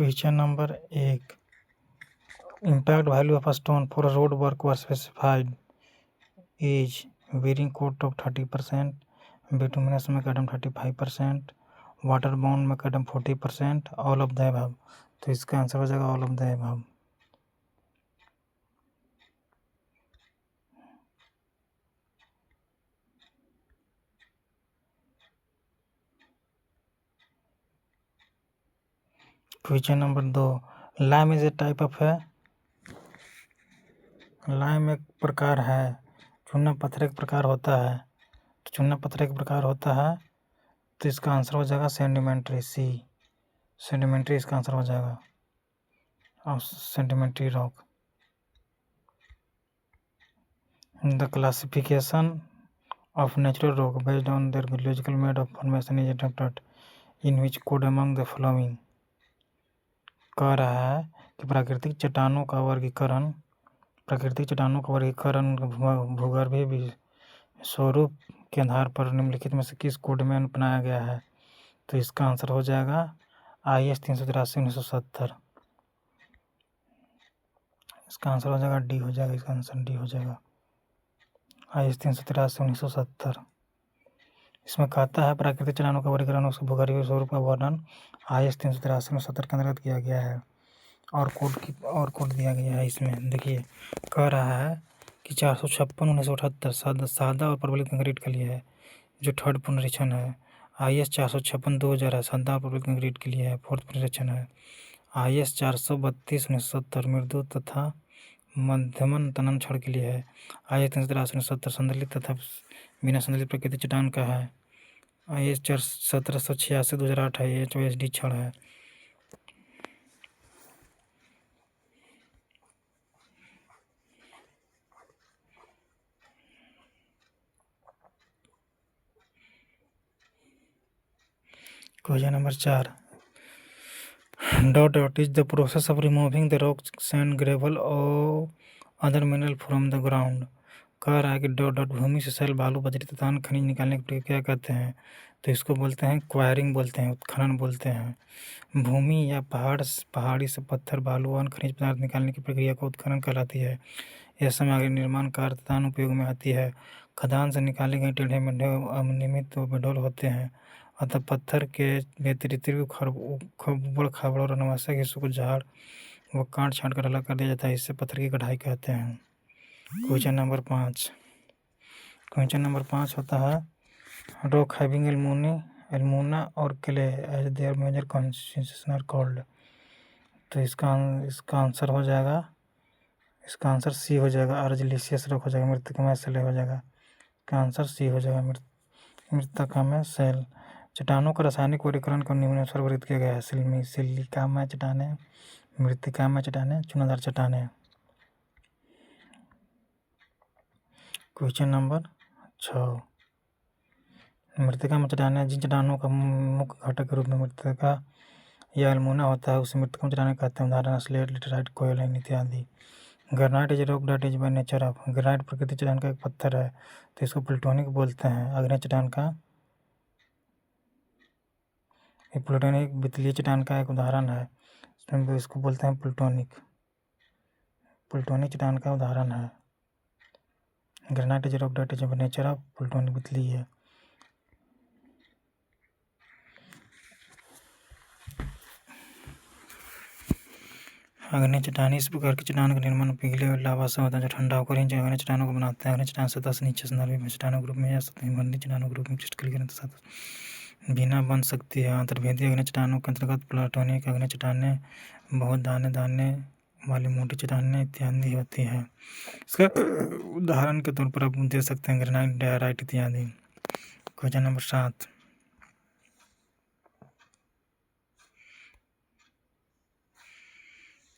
Question number 1. Impact value of a stone for a road work was specified is wearing coat of 30%, bituminous macadam 35%, waterborne macadam 40%, all of the above. तो इसका answer हो जाएगा all of the above. Question number 2. Lime is a type of है. Lime एक प्रकार है. चूना पत्थर एक प्रकार होता है. तो चूना पत्थर एक प्रकार होता है, तो इसका आंसर हो जाएगा सेडिमेंट्री. सी, सेडिमेंट्री इसका आंसर हो जाएगा. और sedimentary rock. The classification of natural rock based on their geological mode of formation is adopted in which code among the following. कह रहा है कि प्राकृतिक चट्टानों का वर्गीकरण भूगर्भीय स्वरूप के आधार पर निम्नलिखित में से किस कोड में अपनाया गया है. तो इसका आंसर हो जाएगा IS 383/1970. इसका आंसर हो जाएगा डी हो जाएगा. इसका आंसर डी हो जाएगा. IS 383/1970. इसमें कहता है प्राकृतिक चट्टानों का वर्गीकरण उसके भूगर्भीय स्वरूप का वर्णन IS 383/1970 के अंतर्गत किया गया है. और कोड दिया गया है. इसमें देखिए कह रहा है कि 456/1978 सादा और प्रबलित कंक्रीट के लिए है, जो थर्ड पुनरीक्षण है. IS 456/2000 है, सादा और प्रबलित कंक्रीट के लिए है, फोर्थ पुनरीक्षण है. IS 432/1970 मृदु तथा मध्यमन तनन क्षण के लिए है. IS 383/1970 संदलित तथा बिना संदलित प्राकृतिक चट्टान का है. IS 1786/2008 है, HOSD क्षण है. Question number 4. Dot is the process of removing the rock, sand, gravel or other mineral from the ground. कह रहा है कि डॉट भूमि से शैल, बालू, बजरी तथा अन्य खनिज निकालने की प्रक्रिया कहते हैं. तो इसको बोलते हैं क्वायरिंग बोलते हैं, उत्खनन बोलते हैं. भूमि या पहाड़ी से पत्थर, बालू और अन्य खनिज पदार्थ निकालने की प्रक्रिया को उत्खनन कहलाती है. यह सामग्री निर्माण कार्य तथा अनुपयोग में आती है. खदान से निकाले गए टेढ़े मेढ़े अनियमित व बेढौल होते हैं. अतः पत्थर के व्यतिरिक्त उबड़ खाबड़ और अनावश्यक हिस्सों को झाड़ व काट छाँट कर अलग कर दिया जाता है. इससे पत्थर की कढ़ाई कहते हैं. Question number 5. क्वेश्चन नंबर 5 होता है रॉक हैविंग एल्मुना और clay as their major constitution are called. तो इसका आंसर हो जाएगा, इसका आंसर सी हो जाएगा. आर्जिलिशियस रॉक हो जाएगा. मृत्तिकामय सेल हो जाएगा. इसका आंसर सी हो जाएगा. मृत्तिकामय सेल. चट्टानों का रासायनिक वर्गीकरण को निम्नानुसार वर्गीकृत किया गया है. सिलिकामय चट्टानें, मृत्तिकामय चट्टानें, चूनादार चट्टानें. Question number 6. मृत्तिकामय चट्टानें जिन चट्टानों का मुख्य घटक के रूप में मृत्तिका या एल्मुना होता है उसे मृत्तिकामय चट्टानें कहते हैं. उदाहरण स्लेट, लेटेराइट, कोयलाइन इत्यादि. Granite is rock that is by nature of. Granite प्रकृति चट्टान का एक पत्थर है, तो इसको प्लूटोनिक बोलते हैं. अग्नि चट्टान का प्लूटोनिक वितलीय चट्टान का एक उदाहरण है. इसको बोलते हैं प्लूटोनिक चट्टान का उदाहरण है. Granite is rock that is by nature of, plutonic वितलीय. अग्नि चट्टान इस प्रकार की चट्टान का निर्माण पिघले लावा से होता है, जो ठंडा होकर इन अग्नि चट्टानों को बनाते हैं. अग्नि चट्टान सतह से नीचे संदर्भ चट्टानों ग्रुप में या सतही चट्टानों ग्रुप में क्रिस्टलीकरण के साथ बिना बन सकती है. अंतर्भेदी अग्नि चट्टानों के अंतर्गत प्लूटोनिक अग्नि चट्टानें, बहुत दाने वाली मोटी चट्टानें इत्यादि होती है. इसका उदाहरण के तौर पर आप दे सकते हैं ग्रेनाइट, डायराइट इत्यादि. Question number 7.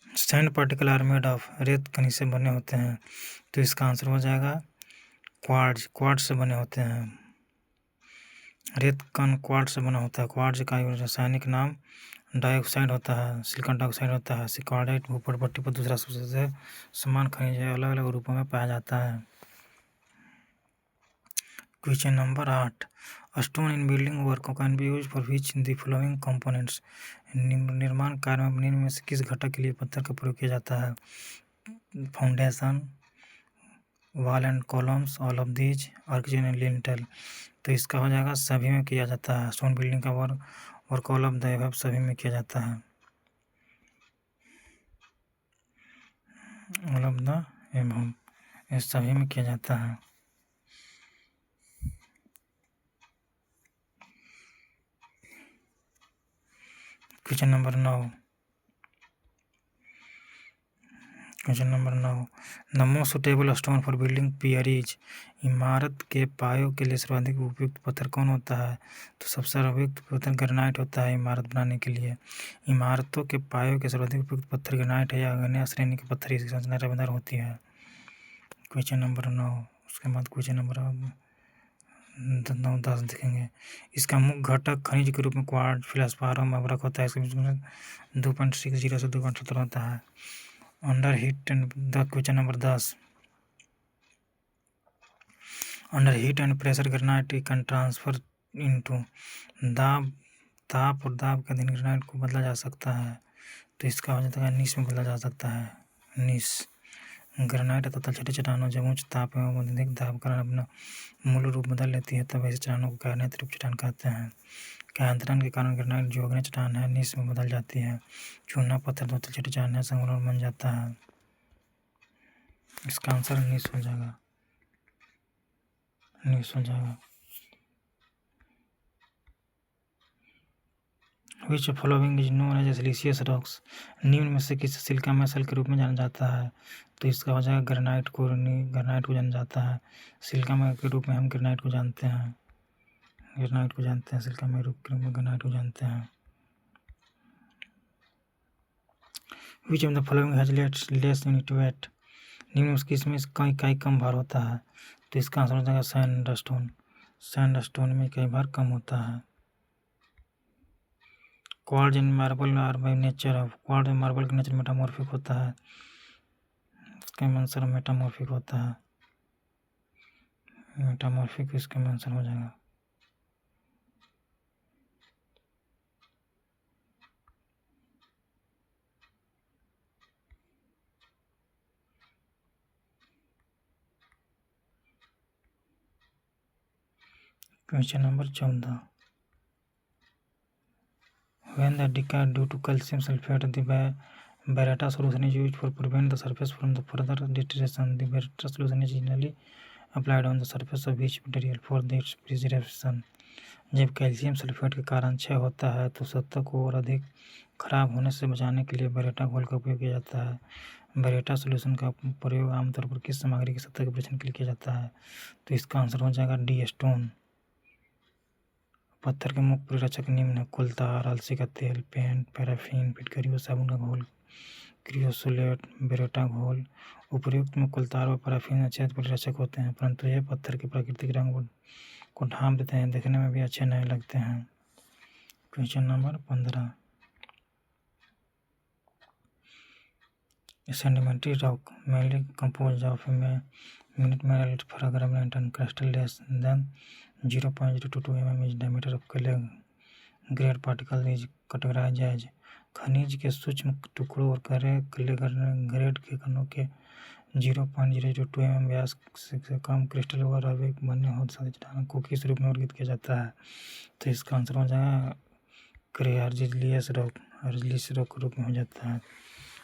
Sand particle are made of. रेत खनिज से बने होते हैं. तो इसका आंसर हो जाएगा क्वार्ट्ज से बने होते हैं. रेत कण क्वार्ट्ज से बना होता है. क्वार्ट्ज का रासायनिक नाम डाइऑक्साइड होता है, सिलिकॉन डाइऑक्साइड होता है. सिक्वार्डाइट ऊपर पट्टी पर दूसरा सबसे समान खनिज है, अलग अलग रूपों में पाया जाता है. Question number 8. Stone in building work can be use for which the following components. निर्माण कार्य में निम्न में से किस घटक के लिए पत्थर का प्रयोग किया जाता है? Foundation, wall and columns, all of these, architecture and lintel. तो इसका हो जाएगा सभी में किया जाता है। स्टोन बिल्डिंग का work all of the above सभी में किया जाता है। ऑल ऑफ द अबव ये सभी में किया जाता है। Question number 9। Question number 9, the most suitable stone for building pier is. इमारत के पायों के लिए सर्वाधिक उपयुक्त पत्थर कौन होता है? तो सबसे उपयुक्त पत्थर ग्रेनाइट होता है इमारत बनाने के लिए। इमारतों के पायों के सर्वाधिक उपयुक्त पत्थर ग्रेनाइट है या अन्य श्रेणी के पत्थर इसकी संरचना रेमेदार होती है। Question number 9। उसके बाद क्वेश्चन नंबर 9, 10 देखेंगे। इसका मुख्य घटक खनिज के रूप में क्वार्ट्ज, फेल्डस्पार और मरमर होता है। इसका 2.60 से 2.70 होता है। Under heat and question number 10, under heat and pressure granite can transfer into. ताप और दाब के अधीन ग्रेनाइट को बदला जा सकता है। तो इसका हो जाता है नीस में बदला जा सकता है। नीस ग्रेनाइट तथा छोटे चट्टानों जब उच्च ताप एवं अधिक दाब कारण अपना मूल रूप बदल लेती है तब ऐसे चट्टानों को कायनात रूप चट्टान कहते हैं। कायांतरण के कारण ग्रेनाइट जो अग्नि चट्टान है नीस में बदल जाती है। चूना पत्थर दो छोटे चट्टान है संगमरमर बन जाता है। इसका आंसर नीस हो जाएगा। नीस हो जाएगा। Which following is known as siliceous rocks. निम्न में से किस सिलिका मेसल के रूप में जाना जाता है? तो इसका हो जाएगा ग्रेनाइट को जाना जाता है। सिलिका में के रूप में हम ग्रेनाइट को जानते हैं। सिलिका में रूप के रूप में ग्रेनाइट को जानते हैं। Which of the following has less unit weight. निम्न में किसमें इसका इकाई कम भार होता है? तो इसका आंसर हो जाएगा सैंडस्टोन। सैंडस्टोन में इकाई भार कम होता है। Quartz and marble are by nature of. Quartz और मार्बल का नेचर मेटामॉर्फिक होता है। इसका आंसर मेटामॉर्फिक होता है। मेटामॉर्फिक इसका आंसर हो जाएगा। Question number 14, when the decay due to calcium sulfate the Beretta solution is used for prevent the surface from the further deterioration. The Beretta solution is generally applied on the surface of each material for its preservation. जब calcium sulphate के कारण क्षय होता है तो सतह को और अधिक खराब होने से बचाने के लिए बेरेटा घोल का उपयोग किया जाता है। बेरेटा सॉल्यूशन का प्रयोग आमतौर पर किस सामग्री की सतह के परीक्षण के लिए किया जाता है? तो इसका आंसर हो जाएगा डी स्टोन। पत्थर के मुख्य परिरक्षक निम्न है: कोलतार, अलसी का तेल, पेंट, पैराफिन, फिटकरी और साबुन का घोल, क्रियोसोलेट, बेरेटा घोल। उपर्युक्त में कोलतार और पैराफिन अच्छे परिरक्षक होते हैं परंतु यह पत्थर के प्राकृतिक रंग को ढांप देते हैं, देखने में भी अच्छे नहीं लगते हैं। Question number 15, sedimentary rock mainly composed of minute mineral fragment and crystal less than 0.022 mm is diameter of clay grade particle is categorized as। खनिज के सूक्ष्म टुकड़ों और क्ले ग्रेड के कणों के 0.022 mm व्यास से कम क्रिस्टल वगैरह बने हो चट्टानों को किस रूप में वर्गीकृत किया जाता है? तो इसका आंसर हो जाएगा आर्जिलियस रॉक। आर्जिलियस रॉक के रूप में हो जाता है।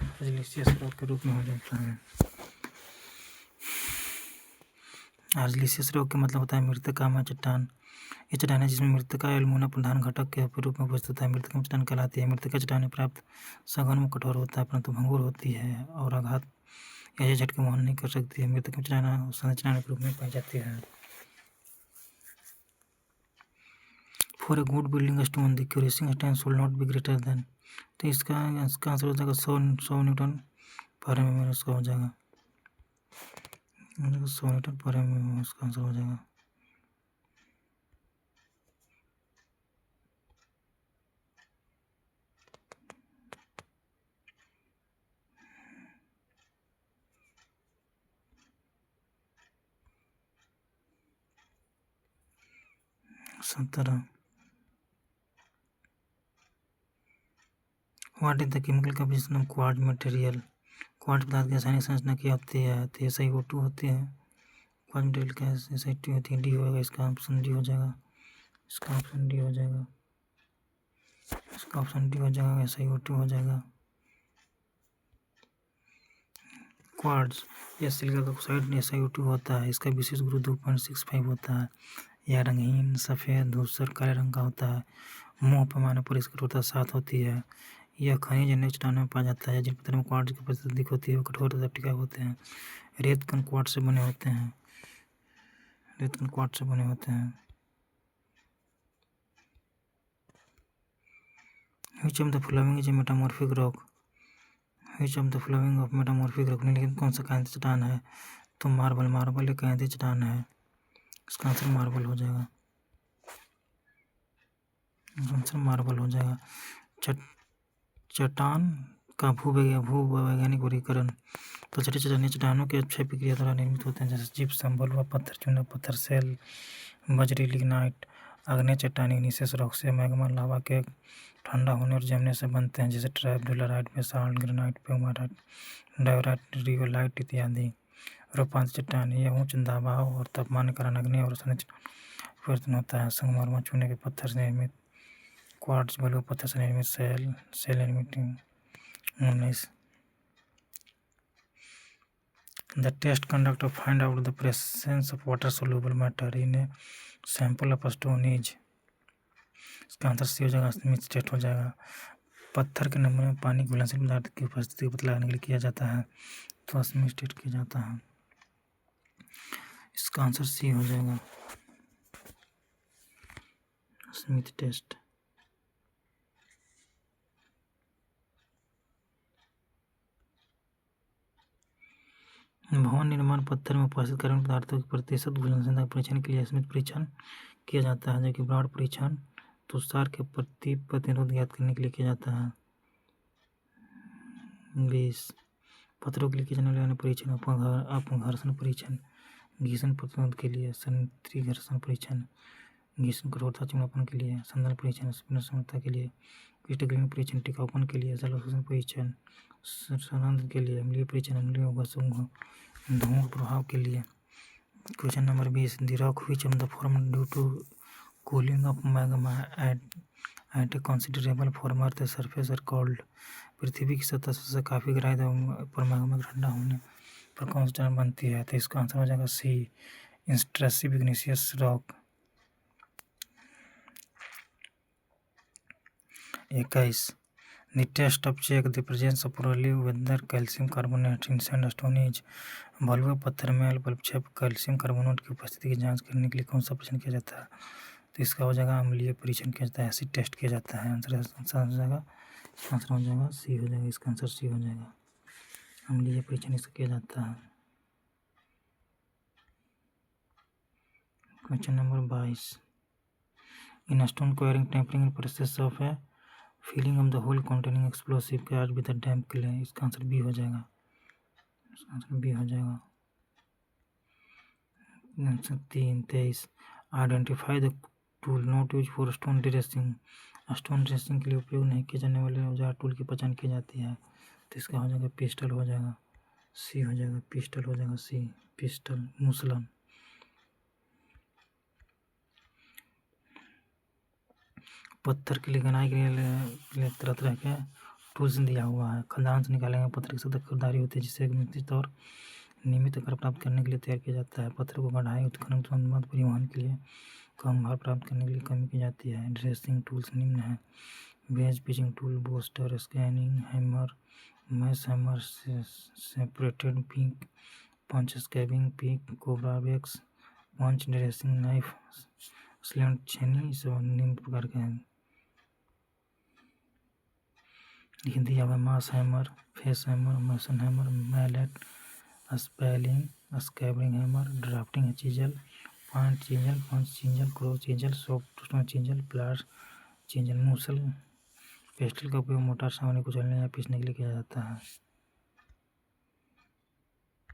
आर्जिलियस रॉक के रूप में हो जाता है। आर्जिलियस रॉक का मतलब होता है मृत्तिकामय चट्टान। ये चट्टान है जिसमें मृत्तिका एल्यूमिना प्रधान घटक के रूप में उपस्थित है। मृत्तिका चट्टान कहलाती है। मृत्तिका चट्टान प्राप्त सघन में कठोर होता है परंतु भंगुर होती है और आघात या झटके वहन नहीं कर सकती है। मृत्तिका चट्टान संरचना के रूप में पाई जाती है। For a good building stone the crushing strength should not be greater than. तो इसका आंसर हो जाएगा 100 न्यूटन पर mm। इसका हो जाएगा 100 न्यूटन पर mm। इसका आंसर हो जाएगा। 17 what is the chemical composition of quartz material. Quartz पदार्थ की रासायनिक संरचना क्या होती है, तो SiO2 होती है। क्वार्ट्ज मटेरियल क्या SiO2 होती है, डी होगा, इसका ऑप्शन डी हो जाएगा, इसका ऑप्शन डी हो जाएगा, इसका ऑप्शन डी हो जाएगा, SiO2 हो जाएगा। क्वार्ट्ज या सिलिकॉन ऑक्साइड SiO2 होता है। इसका विशेष गुरु 2.65 होता है। यह रंगहीन, सफ़ेद, धूसर, काले रंग का होता है। मुँह पैमाने पर इसकी कठोरता 7 होती है। यह खनिज अन्य चट्टानों में पाया जाता है। जिन पत्थरों में क्वार्ट्ज की उपस्थिति अधिक होती है वो कठोर तथा टिकाऊ होते हैं। रेत कण क्वार्ट्ज से बने होते हैं। रेत कण क्वार्ट्ज से बने होते हैं। Which of the following is a metamorphic rock? Which of the following of metamorphic rock? लेकिन कौन सा कांस्य चट्टान है, तो मार्बल एक कांस्य चट्टान है। इसका आंसर मार्बल हो जाएगा, आंसर मार्बल हो जाएगा। चट्टान का भूवैज्ञानिक वर्गीकरण। तो छोटे चट्टानी चट्टानों के अक्षय प्रक्रिया द्वारा निर्मित होते हैं, जैसे जिप्सम, बलुआ पत्थर, चूना पत्थर, सेल, बजरी, लिग्नाइट। आग्नेय चट्टानी इग्नियस रॉक से मैग्मा लावा के ठंडा होने और जमने से बनते हैं, जैसे ट्रैप, बेसाल्ट, ग्रेनाइट, प्यूमाराइट, डायोराइट, रियोलाइट इत्यादि। रूपांतर चट्टानी यह उच्च दबाव और तापमान के कारण अग्नि और परिवर्तन होता है। संगमरमर, चूने के पत्थर से निर्मित। क्वार्ट्ज, बलुआ पत्थर से निर्मित। सेल निर्मित। 19 The test conduct to find out the presence of water soluble matter in a sample of stone is। इसका आंसर सी हो जाएगा, स्मिथ टेस्ट हो जाएगा। पत्थर के नमूने में पानी के घुलनशील पदार्थ की उपस्थिति को पता लगाने के लिए किया जाता है, तो स्मिथ टेस्ट किया जाता है। इसका आंसर सी हो जाएगा, स्मिथ टेस्ट। भवन निर्माण पत्थर में उपस्थित कार्बन पदार्थों की प्रतिशत घुलनशीलता के परीक्षण के लिए स्मिथ परीक्षण किया जाता है, जबकि ब्रॉड परीक्षण तुषार के प्रति प्रतिरोध ज्ञात करने के लिए किया जाता है। 20 पत्थरों के लिए किए जाने वाले परीक्षण अपघर्षण परीक्षण, घर्षण प्रतिरोध के लिए संतरी घर्षण परीक्षण, घर्षण कठोरता चिकनापन के लिए, संदर्भ परीक्षण, क्षमता के लिए, क्रिस्टलीकरण परीक्षण, टिकाऊपन के लिए, जल अवशोषण परीक्षण, संबंध के लिए, अम्लीय परीक्षण, अम्लीय धुआं प्रभाव के लिए। Question number 20 the rock which of the form due to cooling of magma at a considerable form earth surface are called. पृथ्वी की सतह से काफ़ी गहराई पर मैग्मा ठंडा होने पर कौन सी चट्टान बनती है, तो इसका आंसर हो जाएगा C, intrusive igneous rock. 21 The test of check the presence of poorly weathered calcium carbonate in sandstone is। बलुआ पत्थर में अल्पक्षय कैल्शियम कार्बोनेट की उपस्थिति की जांच करने के लिए कौन सा परीक्षण किया जाता है, तो इसका हो जाएगा अम्लीय परीक्षण किया जाता है, एसिड टेस्ट किया जाता है। आंसर हो जाएगा, आंसर हो जाएगा सी हो जाएगा, इसका आंसर सी हो जाएगा, अम्लीय परीक्षण इसका किया जाता है। Question number 22 in stone quarrying tempering process of a filling of the hole containing explosive catch with damp clay. इसका आंसर बी हो जाएगा, इसका आंसर बी हो जाएगा। 23 identify the tool not use for stone dressing. Stone dressing के लिए उपयोग नहीं किए जाने वाले औजार टूल की पहचान की जाती है, तो इसका हो जाएगा पिस्टल हो जाएगा, सी हो जाएगा, पिस्टल हो जाएगा, सी पिस्टल। मुसलन। पत्थर की लिगनाई के लिए तरह तरह के टूल्स दिया हुआ है। खदान से निकाले गए पत्थर की सतह खुरदारी होती है, जिसे एक निश्चित और नियमित आकार प्राप्त करने के लिए तैयार किया जाता है। पत्थर को गढ़ाई, उत्खनन, तुरंत परिवहन के लिए कम भार प्राप्त करने के लिए कमी की जाती है। ड्रेसिंग टूल्स निम्न है: wedge pitching tool, boaster, scanning hammer, mash hammer, separated pick, punch scabbing pick, cobra wax, punch, dressing knife, slant छेनी, सब निम्न प्रकार के हैं। दिया हुआ mass hammer, face hammer, mason hammer, mallet, spelling, scabbing hammer, drafting chisel, point chisel, punch chisel, cross chisel, soft stone chisel, प्लास chisel. मूसल पेस्टल का उपयोग मोटार सामने कुचलने या पीसने के लिए किया जाता है।